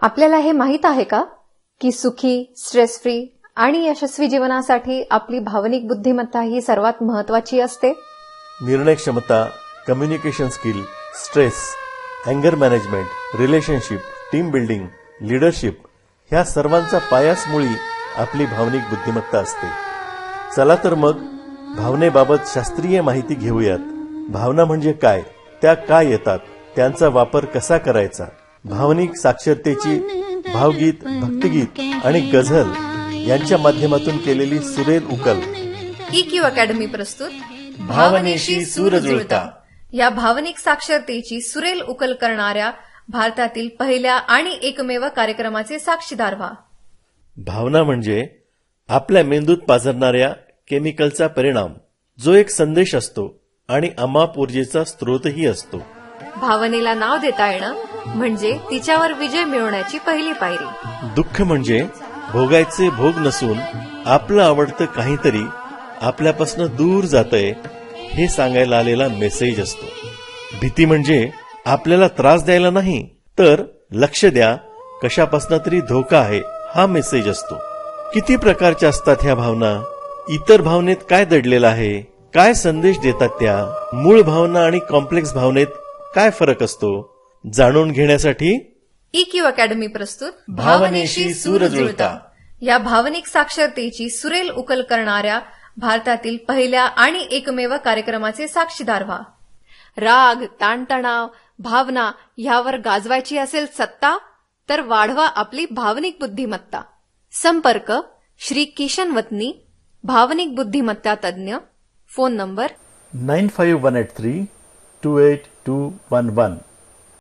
आपल्याला हे माहीत आहे का की सुखी, स्ट्रेस फ्री आणि यशस्वी जीवनासाठी आपली भावनिक बुद्धिमत्ता ही सर्वात महत्वाची असते. निर्णय क्षमता, कम्युनिकेशन स्किल, स्ट्रेस, अँगर management, relationship, team building, leadership ह्या सर्वांचा पायाच मुळी आपली भावनिक बुद्धिमत्ता असते. चला तर मग भावनेबाबत शास्त्रीय माहिती घेऊयात. भावना म्हणजे काय, त्या का येतात, त्यांचा वापर कसा करायचा, भावनिक साक्षरतेची भावगीत, भक्तिगीत आणि गझल यांच्या माध्यमातून केलेली सुरेल उकल. EQ अकॅडमी प्रस्तुत भावनेशी सूर जुळता या भावनिक साक्षरतेची सुरेल उकल करणाऱ्या भारतातील पहिल्या आणि एकमेव कार्यक्रमाचे साक्षीदार व्हा. भावना म्हणजे आपल्या मेंदूत पाझरणाऱ्या केमिकलचा परिणाम, जो एक संदेश असतो आणि अमाप ऊर्जेचा स्रोतही असतो. भावनेला नाव देता येणं म्हणजे तिच्यावर विजय मिळवण्याची पहिली पायरी. दुःख म्हणजे भोगायचे भोग नसून आपलं आवडतं काहीतरी आपल्यापासून दूर जातंय हे सांगायला आलेला मेसेज असतो. भीती म्हणजे आपल्याला त्रास द्यायला नाही तर लक्ष द्या, कशापासून तरी धोका आहे हा मेसेज असतो. किती प्रकारच्या असतात ह्या भावना, इतर भावनेत काय दडलेलं आहे, काय संदेश देतात त्या, मूळ भावना आणि कॉम्प्लेक्स भावनेत काय फरक असतो, जाणून घेण्यासाठी EQ अकॅडमी प्रस्तुत भावनेशी सूर जुळता या भावनिक साक्षरतेची सुरेल उकल करणाऱ्या भारतातील पहिल्या आणि एकमेव कार्यक्रमाचे साक्षीदार व्हा. राग, ताणतणाव, भावना ह्यावर गाजवायची असेल सत्ता तर वाढवा आपली भावनिक बुद्धिमत्ता. संपर्क श्री किशन वतनी, भावनिक बुद्धिमत्ता तज्ञ. Phone number 9518328211.